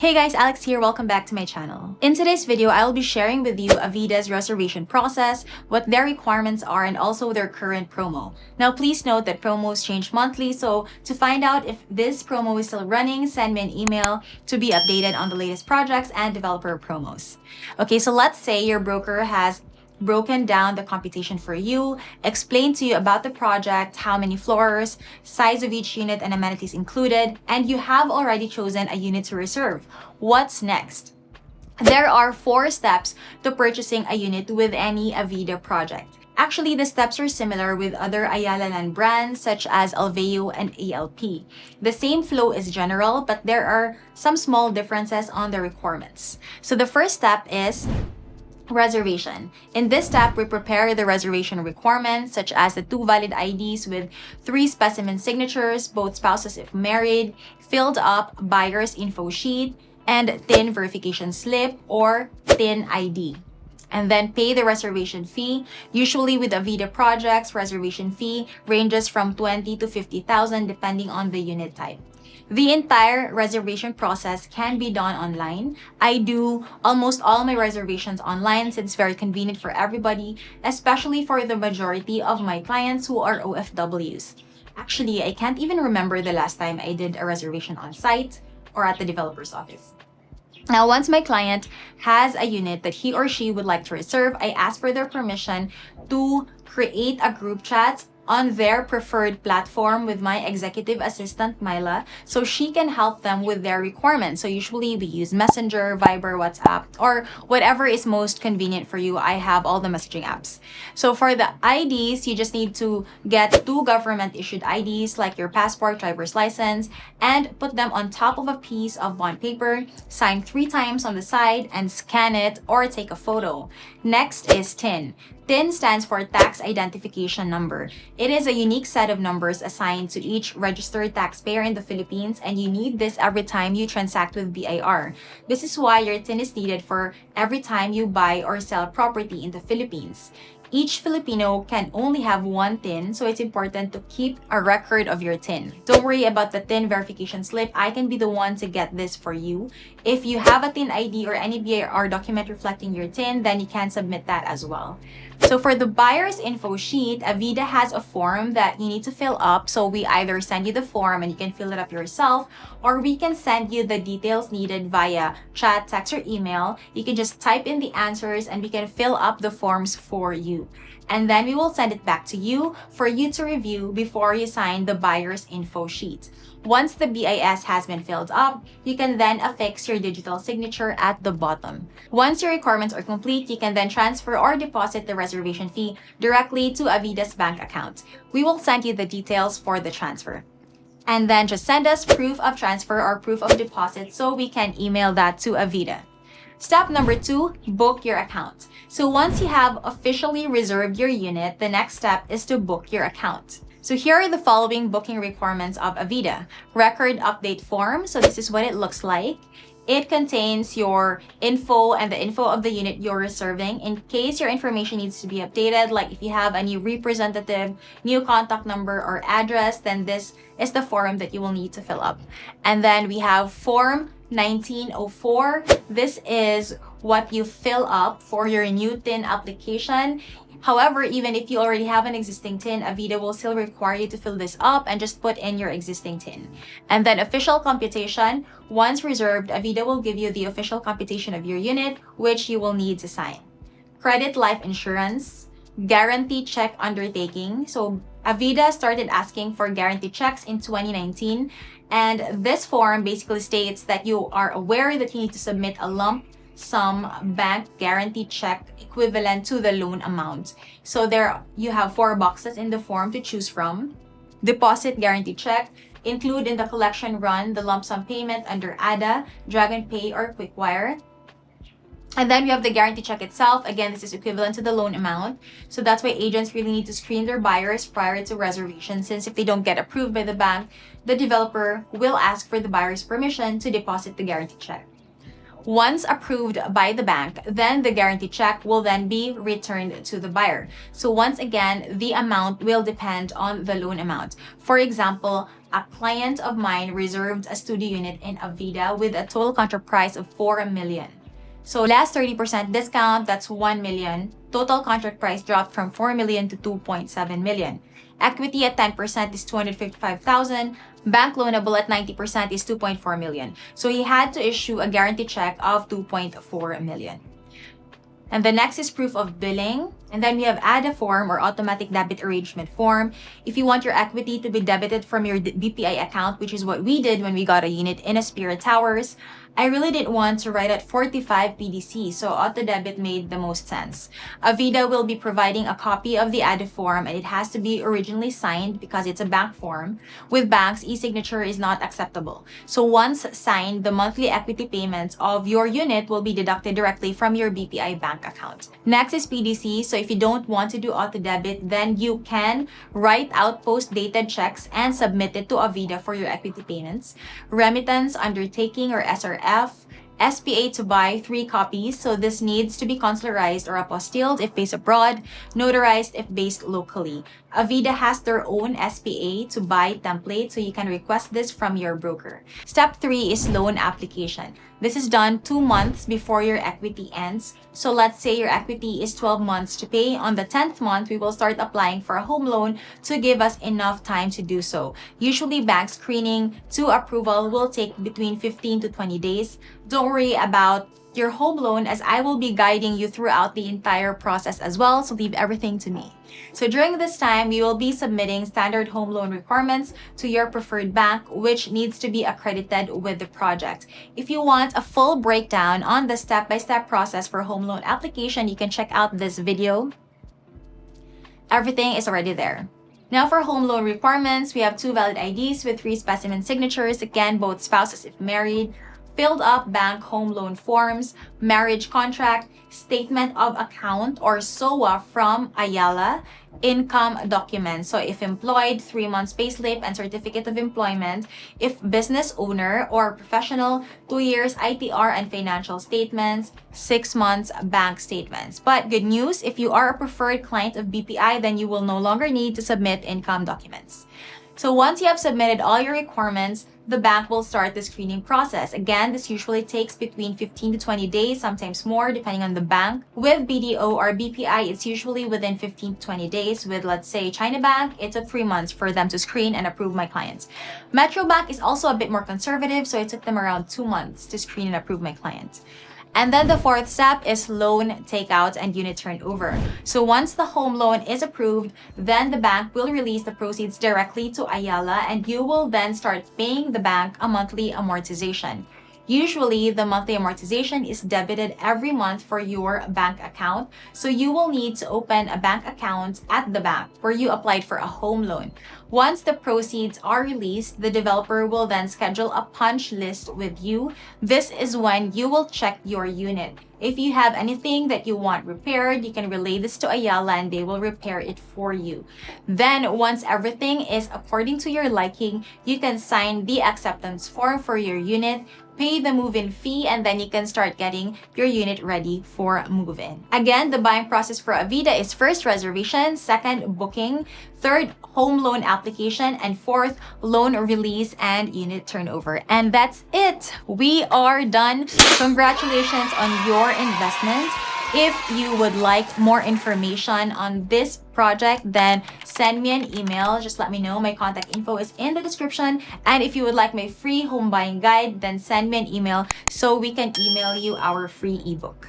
Hey guys, Alex here. Welcome back to my channel. In today's video, I'll be sharing with you Avida's reservation process, what their requirements are, and also their current promo. Now, please note that promos change monthly, so to find out if this promo is still running, send me an email to be updated on the latest projects and developer promos. Okay, so let's say your broker has broken down the computation for you, explained to you about the project, how many floors, size of each unit and amenities included, and you have already chosen a unit to reserve. What's next? There are 4 steps to purchasing a unit with any Avida project. Actually, the steps are similar with other Ayala Land brands such as Alveo and ALP. The same flow is general, but there are some small differences on the requirements. So the first step is reservation. In this step, we prepare the reservation requirements such as the 2 valid IDs with 3 specimen signatures, both spouses if married, filled up buyer's info sheet, and TIN verification slip or TIN ID. And then pay the reservation fee. Usually with Avida projects, reservation fee ranges from 20 to 50,000 depending on the unit type. The entire reservation process can be done online. I do almost all my reservations online since it's very convenient for everybody, especially for the majority of my clients who are OFWs. Actually, I can't even remember the last time I did a reservation on site or at the developer's office. Now, once my client has a unit that he or she would like to reserve, I ask for their permission to create a group chat on their preferred platform with my executive assistant, Myla, so she can help them with their requirements. So usually we use Messenger, Viber, WhatsApp, or whatever is most convenient for you. I have all the messaging apps. So for the IDs, you just need to get 2 government-issued IDs like your passport, driver's license, and put them on top of a piece of bond paper, sign 3 times on the side, and scan it or take a photo. Next is TIN. TIN stands for Tax Identification Number. It is a unique set of numbers assigned to each registered taxpayer in the Philippines, and you need this every time you transact with BIR. This is why your TIN is needed for every time you buy or sell property in the Philippines. Each Filipino can only have 1 TIN, so it's important to keep a record of your TIN. Don't worry about the TIN verification slip. I can be the one to get this for you. If you have a TIN ID or any BIR document reflecting your TIN, then you can submit that as well. So for the buyer's info sheet, Avida has a form that you need to fill up. So we either send you the form and you can fill it up yourself, or we can send you the details needed via chat, text, or email. You can just type in the answers and we can fill up the forms for you. And then we will send it back to you for you to review before you sign the buyer's info sheet. Once the BIS has been filled up, you can then affix your digital signature at the bottom. Once your requirements are complete, you can then transfer or deposit the reservation fee directly to Avida's bank account. We will send you the details for the transfer. And then just send us proof of transfer or proof of deposit so we can email that to Avida. Step number 2, book your account. So once you have officially reserved your unit, the next step is to book your account. So here are the following booking requirements of Avida. Record update form. So this is what it looks like. It contains your info and the info of the unit you're reserving in case your information needs to be updated, like if you have a new representative, new contact number or address, then this is the form that you will need to fill up. And then we have form 1904. This is what you fill up for your new TIN application. However, even if you already have an existing TIN, Avida will still require you to fill this up and just put in your existing TIN. And then official computation. Once reserved, Avida will give you the official computation of your unit, which you will need to sign. Credit life insurance, guarantee check undertaking. So Avida started asking for guarantee checks in 2019. And this form basically states that you are aware that you need to submit a lump sum bank guarantee check equivalent to the loan amount. So there you have 4 boxes in the form to choose from. Deposit guarantee check. Include in the collection run the lump sum payment under ADA, Dragon Pay, or QuickWire. And then we have the guarantee check itself. Again, this is equivalent to the loan amount. So that's why agents really need to screen their buyers prior to reservation, since if they don't get approved by the bank, the developer will ask for the buyer's permission to deposit the guarantee check. Once approved by the bank, then the guarantee check will then be returned to the buyer. So once again, the amount will depend on the loan amount. For example, a client of mine reserved a studio unit in Avida with a total contract price of 4 million. So last 30% discount, that's 1 million. Total contract price dropped from 4 million to 2.7 million. Equity at 10% is 255,000. Bank loanable at 90% is 2.4 million. So he had to issue a guarantee check of 2.4 million. And the next is proof of billing. And then we have ADA form or automatic debit arrangement form. If you want your equity to be debited from your BPI account, which is what we did when we got a unit in Aspira Towers, I really didn't want to write at 45 PDC, so auto debit made the most sense. Avida will be providing a copy of the ADA form, and it has to be originally signed because it's a bank form. With banks, e-signature is not acceptable. So once signed, the monthly equity payments of your unit will be deducted directly from your BPI bank account. Next is PDC. So if you don't want to do auto debit, then you can write out post-dated checks and submit it to Avida for your equity payments. Remittance, undertaking, or SRF. SPA to buy 3 copies, so this needs to be consularized or apostilled if based abroad, notarized if based locally. Avida has their own SPA to buy template, so you can request this from your broker. Step 3 is loan application. This is done 2 months before your equity ends. So let's say your equity is 12 months to pay. On the 10th month, we will start applying for a home loan to give us enough time to do so. Usually bank screening to approval will take between 15 to 20 days. Don't worry about your home loan as I will be guiding you throughout the entire process as well, so leave everything to me. So during this time, you will be submitting standard home loan requirements to your preferred bank, which needs to be accredited with the project. If you want a full breakdown on the step-by-step process for home loan application, you can check out this video. Everything is already there. Now for home loan requirements, we have 2 valid IDs with 3 specimen signatures, again, both spouses if married, filled up bank home loan forms, marriage contract, statement of account or SOA from Ayala, income documents. So if employed, 3 months payslip and certificate of employment. If business owner or professional, 2 years ITR and financial statements, 6 months bank statements. But good news, if you are a preferred client of BPI, then you will no longer need to submit income documents. So once you have submitted all your requirements, the bank will start the screening process. Again, this usually takes between 15 to 20 days, sometimes more, depending on the bank. With BDO or BPI, it's usually within 15 to 20 days. With, let's say, China Bank, it took 3 months for them to screen and approve my clients. Metro Bank is also a bit more conservative, so it took them around 2 months to screen and approve my client. And then the 4th step is loan takeout and unit turnover. So once the home loan is approved, then the bank will release the proceeds directly to Ayala, and you will then start paying the bank a monthly amortization. Usually, the monthly amortization is debited every month for your bank account. So you will need to open a bank account at the bank where you applied for a home loan. Once the proceeds are released, the developer will then schedule a punch list with you. This is when you will check your unit. If you have anything that you want repaired, you can relay this to Ayala and they will repair it for you. Then once everything is according to your liking, you can sign the acceptance form for your unit, pay the move-in fee, and then you can start getting your unit ready for move-in. Again, the buying process for Avida is first reservation, second booking, third home loan application, and fourth loan release and unit turnover. And that's it. We are done. Congratulations on your investment. If you would like more information on this project, then send me an email. Just let me know. My contact info is in the description. And if you would like my free home buying guide, then send me an email so we can email you our free ebook.